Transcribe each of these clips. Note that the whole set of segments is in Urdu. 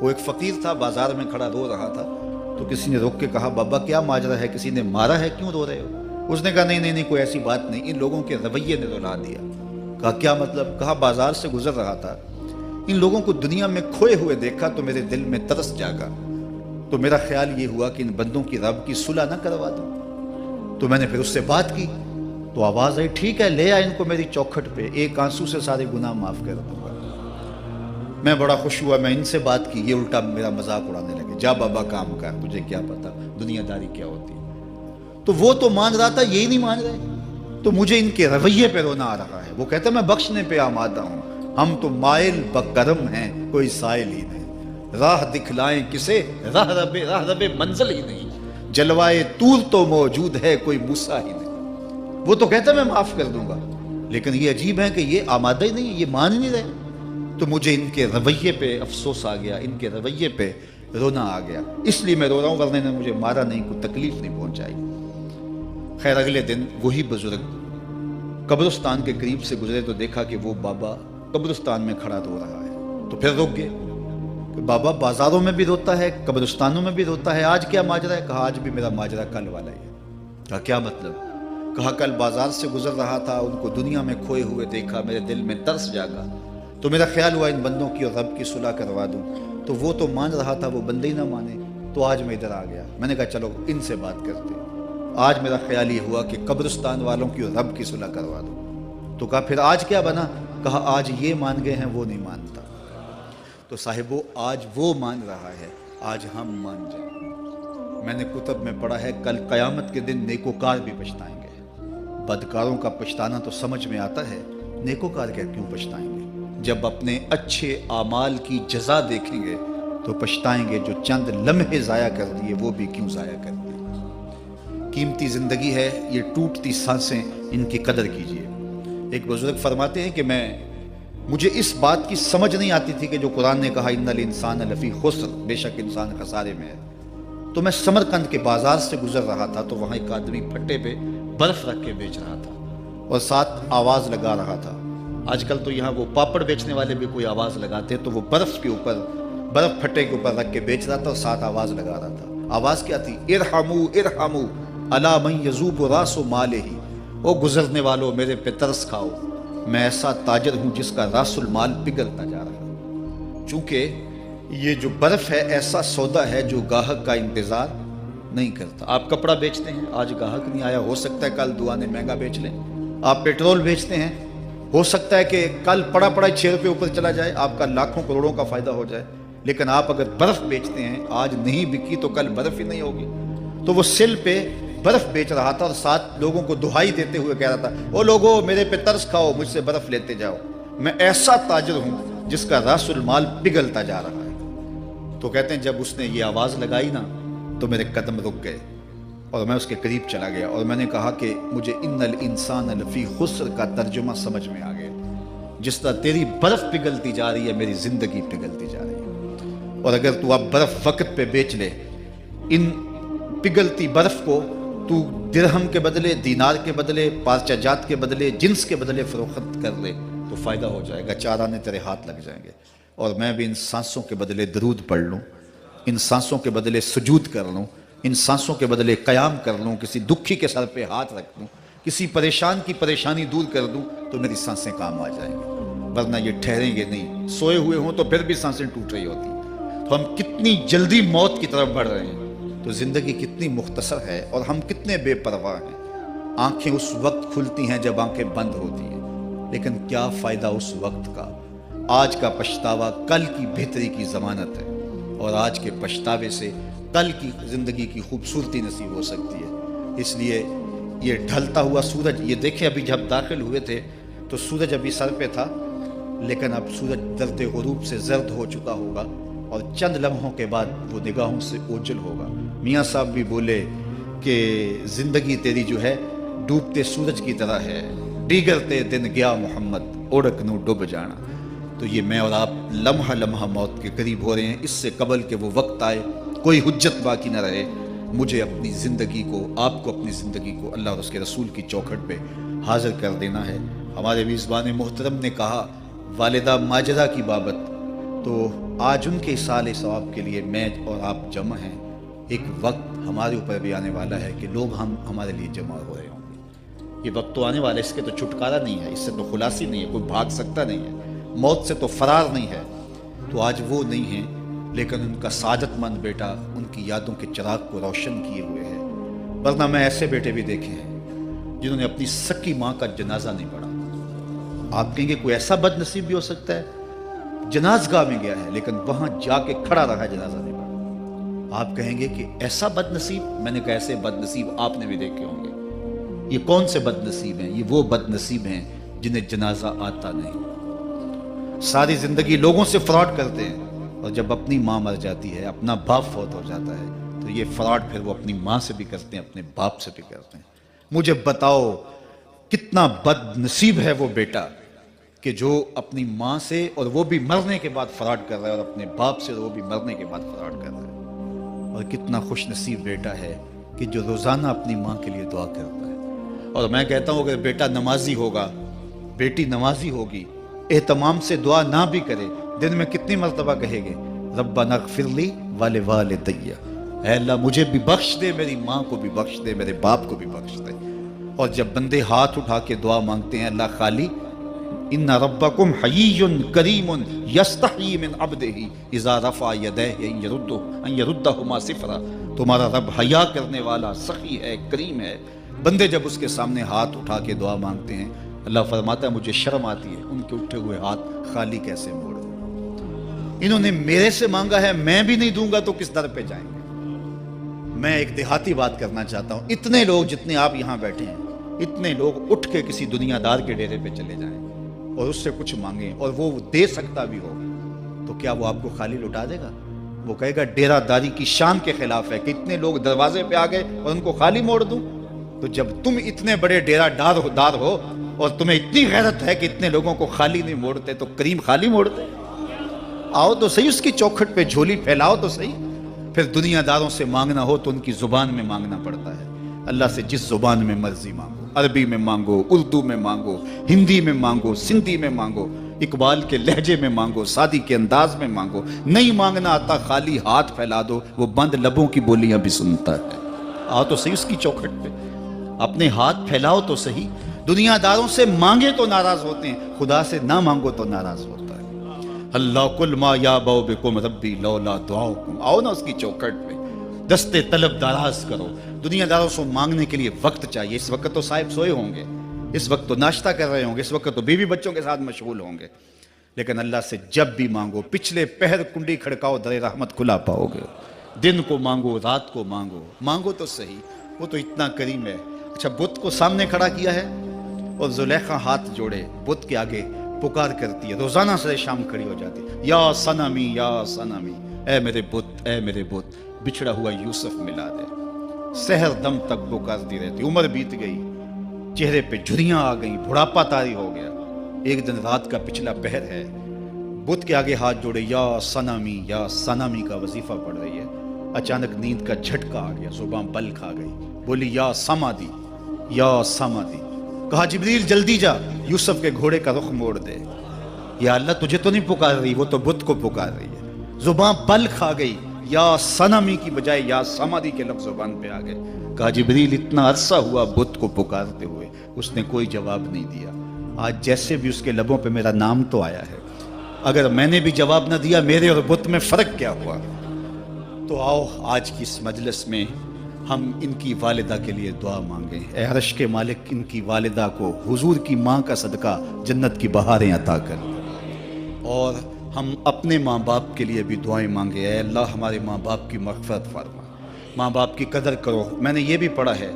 وہ ایک فقیر تھا، بازار میں کھڑا رو رہا تھا، تو کسی نے روک کے کہا بابا کیا ماجرا ہے، کسی نے مارا ہے، کیوں رو رہے ہو؟ اس نے کہا نہیں نہیں کوئی ایسی بات نہیں، ان لوگوں کے رویے نے رلا دیا۔ کہا کیا مطلب؟ کہا بازار سے گزر رہا تھا، ان لوگوں کو دنیا میں کھوئے ہوئے دیکھا تو میرے دل میں ترس جاگا، تو میرا خیال یہ ہوا کہ ان بندوں کی رب کی صلح نہ کروا دوں۔ تو میں نے پھر اس سے بات کی تو آواز آئی ٹھیک ہے لے آ ان کو میری چوکھٹ پہ، ایک آنسو سے سارے گناہ معاف کر دوں گا۔ میں بڑا خوش ہوا، میں ان سے بات کی، یہ الٹا میرا مذاق اڑانے لگے، جا بابا کام کر، تجھے کیا پتا دنیا داری کیا ہوتی ہے۔ تو وہ تو مان رہا تھا، یہی نہیں مان رہے، تو مجھے ان کے رویے پہ رونا آ رہا ہے۔ وہ کہتا ہے میں بخشنے پہ آمادہ ہوں، ہم تو مائل بکرم ہیں، کوئی سائل ہی نہیں، راہ دکھلائیں کسے، راہ رب منزل ہی نہیں، جلوائے طور تو موجود ہے، کوئی موسیٰ ہی نہیں۔ وہ تو کہتا ہے میں معاف کر دوں گا، لیکن یہ عجیب ہے کہ یہ آمادہ ہی نہیں ہے، یہ مان ہی نہیں رہے۔ تو مجھے ان کے رویے پہ افسوس آ گیا، ان کے رویے پہ رونا آ گیا، اس لیے میں رو رہا ہوں، ورنہ نے مجھے مارا نہیں، کوئی تکلیف نہیں پہنچائی۔ خیر اگلے دن وہی بزرگ قبرستان کے قریب سے گزرے تو دیکھا کہ وہ بابا قبرستان میں کھڑا رو رہا ہے، تو پھر رک گئے کہ بابا بازاروں میں بھی روتا ہے، قبرستانوں میں بھی روتا ہے، آج کیا ماجرا ہے؟ کہا آج بھی میرا ماجرا کل والا ہی ہے۔ کہا کیا مطلب؟ کہا کل بازار سے گزر رہا تھا، ان کو دنیا میں کھوئے ہوئے دیکھا، میرے دل میں ترس جاگا، تو میرا خیال ہوا ان بندوں کی اور رب کی صلح کروا دوں، تو وہ تو مان رہا تھا، وہ بندے ہی نہ مانے، تو آج میں ادھر آ گیا۔ میں نے کہا چلو ان سے بات کرتے، آج میرا خیال یہ ہوا کہ قبرستان والوں کی اور رب کی صلح کروا دوں۔ تو کہا پھر آج کیا بنا؟ کہا آج یہ مان گئے ہیں، وہ نہیں مانتا۔ تو صاحبو آج وہ مان رہا ہے، آج ہم مان جائیں۔ میں نے کتب میں پڑھا ہے کل قیامت کے دن نیکوکار بھی پچھتائیں گے۔ بدکاروں کا پچھتانا تو سمجھ میں آتا ہے، نیکوکار کیوں پچھتائیں گے؟ جب اپنے اچھے اعمال کی جزا دیکھیں گے تو پچھتائیں گے، جو چند لمحے ضائع کر دیے وہ بھی کیوں ضائع کر دیے۔ قیمتی زندگی ہے، یہ ٹوٹتی سانسیں، ان کی قدر کیجیے۔ ایک بزرگ فرماتے ہیں کہ مجھے اس بات کی سمجھ نہیں آتی تھی کہ جو قرآن نے کہا ان الانسان لفی خسر، بے شک انسان خسارے میں ہے، تو میں سمرقند کے بازار سے گزر رہا تھا تو وہاں ایک آدمی پھٹے پہ برف رکھ کے بیچ رہا تھا اور ساتھ آواز لگا رہا تھا۔ آج کل تو یہاں وہ پاپڑ بیچنے والے بھی کوئی آواز لگاتے، تو وہ برف پھٹے کے اوپر رکھ کے بیچ رہا تھا اور ساتھ آواز لگا رہا تھا۔ آواز کیا تھی؟ ارحمو ارحمو الا من یذوب راس مالہ، او گزرنے والوں میرے پہ ترس کھاؤ، میں ایسا تاجر ہوں جس کا راس المال پگھلتا جا رہا ہے۔ چونکہ یہ جو برف ہے ایسا سودا ہے جو گاہک کا انتظار نہیں کرتا۔ آپ کپڑا بیچتے ہیں، آج گاہک نہیں آیا، ہو سکتا ہے کل دعانے مہنگا بیچ لیں۔ آپ پیٹرول بیچتے ہیں، ہو سکتا ہے کہ کل پڑا 6 روپے اوپر چلا جائے، آپ کا لاکھوں کروڑوں کا فائدہ ہو جائے۔ لیکن آپ اگر برف بیچتے ہیں، آج نہیں بکی تو کل برف ہی نہیں ہوگی۔ تو وہ سل پہ برف بیچ رہا تھا اور ساتھ لوگوں کو دہائی دیتے ہوئے کہہ رہا تھا، او لوگو میرے پہ ترس کھاؤ، مجھ سے برف لیتے جاؤ، میں ایسا تاجر ہوں جس کا راس المال پگھلتا جا رہا ہے۔ تو کہتے ہیں جب اس نے یہ آواز لگائی نا تو میرے قدم رک گئے اور میں اس کے قریب چلا گیا اور میں نے کہا کہ مجھے ان الانسان لفی خسر کا ترجمہ سمجھ میں آ گیا۔ جس طرح تیری برف پگھلتی جا رہی ہے، میری زندگی پگھلتی جا رہی ہے، اور اگر تو اب برف وقت پہ بیچ لے، ان پگھلتی برف کو تو درہم کے بدلے، دینار کے بدلے، پارچہ جات کے بدلے، جنس کے بدلے فروخت کر لے تو فائدہ ہو جائے گا، 4 آنے تیرے ہاتھ لگ جائیں گے، اور میں بھی ان سانسوں کے بدلے درود پڑھ لوں، ان سانسوں کے بدلے سجود کر لوں، ان سانسوں کے بدلے قیام کر لوں، کسی دکھی کے سر پہ ہاتھ رکھ دوں، کسی پریشان کی پریشانی دور کر دوں تو میری سانسیں کام آ جائیں گی، ورنہ یہ ٹھہریں گے نہیں۔ سوئے ہوئے ہوں تو پھر بھی سانسیں ٹوٹ رہی ہوتی ہیں۔ تو ہم کتنی جلدی موت کی طرف بڑھ رہے ہیں، تو زندگی کتنی مختصر ہے اور ہم کتنے بے پرواہ ہیں۔ آنکھیں اس وقت کھلتی ہیں جب آنکھیں بند ہوتی ہیں، لیکن کیا فائدہ اس وقت کا؟ آج کا پچھتاوا کل کی بہتری کی ضمانت ہے، اور آج کے پچھتاوے سے کل کی زندگی کی خوبصورتی نصیب ہو سکتی ہے۔ اس لیے یہ ڈھلتا ہوا سورج، یہ دیکھیں ابھی جب داخل ہوئے تھے تو سورج ابھی سر پہ تھا، لیکن اب سورج درد غروب سے زرد ہو چکا ہوگا اور چند لمحوں کے بعد وہ نگاہوں سے اوجھل ہوگا۔ میاں صاحب بھی بولے کہ زندگی تیری جو ہے ڈوبتے سورج کی طرح ہے، ڈیگرتے دن گیا محمد اوڑک نو ڈوب جانا۔ تو یہ میں اور آپ لمحہ لمحہ موت کے قریب ہو رہے ہیں، اس سے قبل کہ وہ وقت آئے کوئی حجت باقی نہ رہے۔ مجھے اپنی زندگی کو، آپ کو اپنی زندگی کو اللہ اور اس کے رسول کی چوکھٹ پہ حاضر کر دینا ہے۔ ہمارے میزبان محترم نے کہا والدہ ماجدہ کی بابت، تو آج ان کے اصال ثواب کے لیے میں اور آپ جمع ہیں. ایک وقت ہمارے اوپر بھی آنے والا ہے کہ لوگ ہمارے لیے جمع ہو رہے ہوں گے. یہ وقت تو آنے والا ہے، اس کے تو چھٹکارا نہیں ہے، اس سے تو خلاصی نہیں ہے، کوئی بھاگ سکتا نہیں ہے، موت سے تو فرار نہیں ہے. تو آج وہ نہیں ہیں، لیکن ان کا سعادت مند بیٹا ان کی یادوں کے چراغ کو روشن کیے ہوئے ہے. ورنہ میں ایسے بیٹے بھی دیکھے ہیں جنہوں نے اپنی سکی ماں کا جنازہ نہیں پڑھا. آپ کہیں گے کوئی ایسا بد نصیب بھی ہو سکتا ہے جنازگاہ میں گیا ہے لیکن وہاں جا کے کھڑا رہا، جنازہ نہیں پڑھا. آپ کہیں گے کہ ایسا بد نصیب؟ میں نے کہا ایسے بد نصیب آپ نے بھی دیکھے ہوں گے. یہ کون سے بد نصیب ہیں؟ یہ وہ بد نصیب ہیں جنہیں جنازہ آتا نہیں. ساری زندگی لوگوں سے فراڈ کرتے ہیں، اور جب اپنی ماں مر جاتی ہے، اپنا باپ فوت ہو جاتا ہے، تو یہ فراڈ پھر وہ اپنی ماں سے بھی کرتے ہیں، اپنے باپ سے بھی کرتے ہیں. مجھے بتاؤ کتنا بد نصیب ہے وہ بیٹا کہ جو اپنی ماں سے اور وہ بھی مرنے کے بعد فراڈ کر رہا ہے، اور اپنے باپ سے وہ بھی مرنے کے بعد فراڈ کر رہا ہے. اور کتنا خوش نصیب بیٹا ہے کہ جو روزانہ اپنی ماں کے لیے دعا کرتا ہے. اور میں کہتا ہوں اگر بیٹا نمازی ہوگا، بیٹی نمازی ہوگی، اہتمام سے دعا نہ بھی کرے، دن میں کتنی مرتبہ کہے گے ربنا اغفر لی ولوالدی، اے اللہ مجھے بھی بخش دے، میری ماں کو بھی بخش دے، میرے باپ کو بھی بخش دے. اور جب بندے ہاتھ اٹھا کے دعا مانگتے ہیں اللہ خالی ان ربکم حیی کریم یستحیی من عبدہ اذا رفع یدیہ ان یردہما صفرا، تمہارا رب حیا کرنے والا سخی ہے، کریم ہے. بندے جب اس کے سامنے ہاتھ اٹھا کے دعا مانگتے ہیں اللہ فرماتا ہے مجھے شرم آتی ہے ان کے اٹھے ہوئے ہاتھ خالی کیسے موڑ دوں. انہوں نے میرے سے مانگا ہے، میں بھی نہیں دوں گا تو کس در پہ جائیں گے. میں ایک دیہاتی بات کرنا چاہتا ہوں، اتنے لوگ جتنے آپ یہاں بیٹھے ہیں، اتنے لوگ اٹھ کے کسی دنیا دار کے ڈیرے پہ چلے جائیں اور اس سے کچھ مانگیں اور وہ دے سکتا بھی ہو، تو کیا وہ آپ کو خالی لٹا دے گا؟ وہ کہے گا ڈیرہ داری کی شان کے خلاف ہے کہ اتنے لوگ دروازے پہ آ گئے اور ان کو خالی موڑ دوں. تو جب تم اتنے بڑے ڈیرہ دار ہو اور تمہیں اتنی غیرت ہے کہ اتنے لوگوں کو خالی نہیں موڑتے، تو کریم خالی موڑتے. آؤ تو صحیح اس کی چوکھٹ پہ جھولی پھیلاؤ تو صحیح. پھر دنیا داروں سے مانگنا ہو تو ان کی زبان میں مانگنا پڑتا ہے. اللہ سے جس زبان میں مرضی مانگو، عربی میں مانگو، اردو میں مانگو، ہندی میں مانگو، سندھی میں مانگو، اقبال کے لہجے میں مانگو، سعدی کے انداز میں مانگو. نہیں مانگنا آتا خالی ہاتھ پھیلا دو، وہ بند لبوں کی بولیاں بھی سنتا ہے. آؤ تو صحیح اس کی چوکھٹ پہ، اپنے ہاتھ پھیلاؤ تو صحیح. دنیا داروں سے مانگے تو ناراض ہوتے ہیں، خدا سے نہ مانگو تو ناراض ہوتا ہے. اللہ کل ما یابو بکم ربی لولا دعاؤکم. آؤ نا اس کی چوکھٹ پہ، دستے طلب دراز کرو. دنیا داروں سے مانگنے کے لیے وقت چاہیے. اس وقت تو صاحب سوئے ہوں گے، اس وقت تو ناشتہ کر رہے ہوں گے، اس وقت تو بیوی بچوں کے ساتھ مشغول ہوں گے. لیکن اللہ سے جب بھی مانگو، پچھلے پہر کنڈی کھڑکاؤ در رحمت کھلا پاؤ گے. دن کو مانگو، رات کو مانگو، مانگو تو صحیح. وہ تو اتنا کریم ہے. اچھا بت کو سامنے کھڑا کیا ہے اور زلیخا ہاتھ جوڑے بت کے آگے پکار کرتی ہے، روزانہ سے شام کھڑی ہو جاتی ہے، یا صنمی یا صنمی، اے میرے بت، اے میرے بت، بچھڑا ہوا یوسف ملا دے. سحر دم تک پکارتی رہتی. عمر بیت گئی، چہرے پہ جھریاں آ گئیں، بڑھاپا طاری ہو گیا. ایک دن رات کا پچھلا پہر ہے، بت کے آگے ہاتھ جوڑے یا صنمی کا وظیفہ پڑھ رہی ہے. اچانک نیند کا جھٹکا آ گیا، زبان بل کھا گئی، بولی یا سمادی یا سمادی. کہا جبریل جلدی جا، یوسف کے گھوڑے کا رخ موڑ دے. یا اللہ تجھے تو نہیں پکار رہی، وہ تو بت کو پکار رہی ہے. زبان بل کھا گئی، یا صنمی کی بجائے یا سمادی کے لفظ زبان پہ آ گئے. کہا جبریل اتنا عرصہ ہوا بت کو پکارتے ہوئے، اس نے کوئی جواب نہیں دیا. آج جیسے بھی اس کے لبوں پہ میرا نام تو آیا ہے، اگر میں نے بھی جواب نہ دیا، میرے اور بت میں فرق کیا ہوا؟ تو آؤ آج کی اس مجلس میں ہم ان کی والدہ کے لیے دعا مانگیں. اے عرش کے مالک، ان کی والدہ کو حضور کی ماں کا صدقہ جنت کی بہاریں عطا کر. اور ہم اپنے ماں باپ کے لیے بھی دعائیں مانگے. اے اللہ ہمارے ماں باپ کی مغفرت فرما، ماں باپ کی قدر کرو. میں نے یہ بھی پڑھا ہے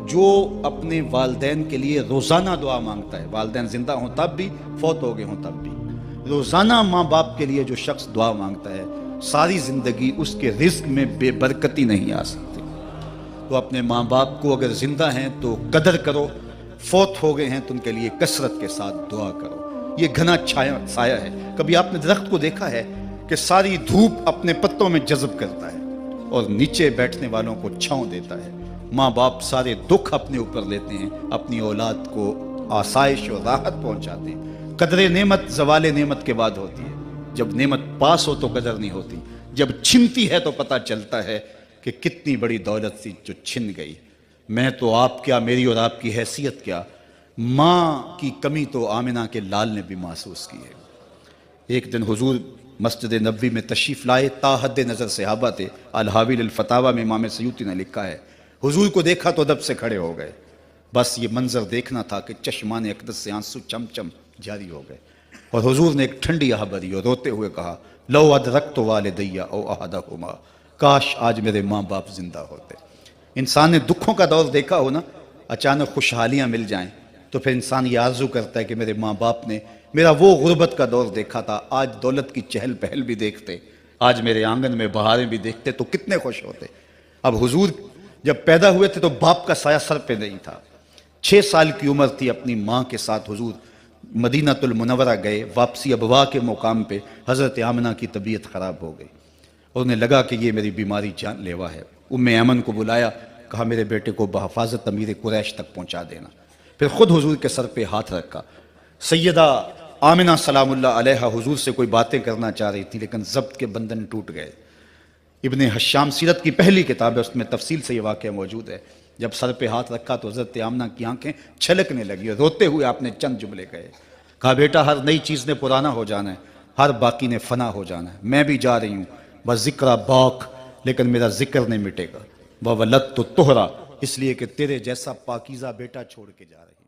جو اپنے والدین کے لیے روزانہ دعا مانگتا ہے، والدین زندہ ہوں تب بھی، فوت ہو گئے ہوں تب بھی، روزانہ ماں باپ کے لیے جو شخص دعا مانگتا ہے، ساری زندگی اس کے رزق میں بے برکتی نہیں آ سکتی. تو اپنے ماں باپ کو اگر زندہ ہیں تو قدر کرو، فوت ہو گئے ہیں تو ان کے لیے کثرت کے ساتھ دعا کرو. یہ گھنا سایہ ہے. کبھی آپ نے درخت کو دیکھا ہے کہ ساری دھوپ اپنے پتوں میں جذب کرتا ہے اور نیچے بیٹھنے والوں کو چھاؤں دیتا ہے. ماں باپ سارے دکھ اپنے اوپر لیتے ہیں، اپنی اولاد کو آسائش اور راحت پہنچاتے ہیں. قدر نعمت زوال نعمت کے بعد ہوتی ہے. جب نعمت پاس ہو تو قدر نہیں ہوتی، جب چھنتی ہے تو پتہ چلتا ہے کہ کتنی بڑی دولت تھی جو چھن گئی۔ میں تو آپ کیا، میری اور آپ کی حیثیت کیا، ماں کی کمی تو آمنہ کے لال نے بھی محسوس کی ہے۔ ایک دن حضور مسجد نبوی میں تشریف لائے، تا حد نظر صحابہ تھے۔ الحاوی للفتاوی میں امام سیوطی نے لکھا ہے، حضور کو دیکھا تو ادب سے کھڑے ہو گئے، بس یہ منظر دیکھنا تھا کہ چشمان اقدس سے آنسو چم چم جاری ہو گئے، اور حضور نے ایک ٹھنڈی آہ بھری اور روتے ہوئے کہا، لو ادرکت والدی او احدہما، کاش آج میرے ماں باپ زندہ ہوتے۔ انسان نے دکھوں کا دور دیکھا ہو نا، اچانک خوشحالیاں مل جائیں تو پھر انسان یہ آرزو کرتا ہے کہ میرے ماں باپ نے میرا وہ غربت کا دور دیکھا تھا، آج دولت کی چہل پہل بھی دیکھتے، آج میرے آنگن میں بہاریں بھی دیکھتے تو کتنے خوش ہوتے۔ اب حضور جب پیدا ہوئے تھے تو باپ کا سایہ سر پہ نہیں تھا، 6 سال کی عمر تھی، اپنی ماں کے ساتھ حضور مدینہ المنورہ گئے۔ واپسی ابوا کے مقام پہ حضرت آمنہ کی طبیعت خراب ہو گئی اور انہیں لگا کہ یہ میری بیماری جان لیوا ہے۔ ام ایمن کو بلایا، کہا میرے بیٹے کو بحفاظت امیر قریش تک پہنچا دینا۔ پھر خود حضور کے سر پہ ہاتھ رکھا۔ سیدہ آمنہ سلام اللہ علیہا حضور سے کوئی باتیں کرنا چاہ رہی تھی لیکن ضبط کے بندھن ٹوٹ گئے۔ ابن حشام سیرت کی پہلی کتاب ہے، اس میں تفصیل سے یہ واقعہ موجود ہے۔ جب سر پہ ہاتھ رکھا تو حضرت آمنہ کی آنکھیں چھلکنے لگی اور روتے ہوئے آپ نے چند جملے کہے، کہا بیٹا ہر نئی چیز نے پرانا ہو جانا ہے، ہر باقی نے فنا ہو جانا ہے، میں بھی جا رہی ہوں بس ذکر باق، لیکن میرا ذکر نہیں مٹے گا۔ وَوَلَدْتُ طُہْرًا، اس لیے کہ تیرے جیسا پاکیزہ بیٹا چھوڑ کے جا رہی ہوں۔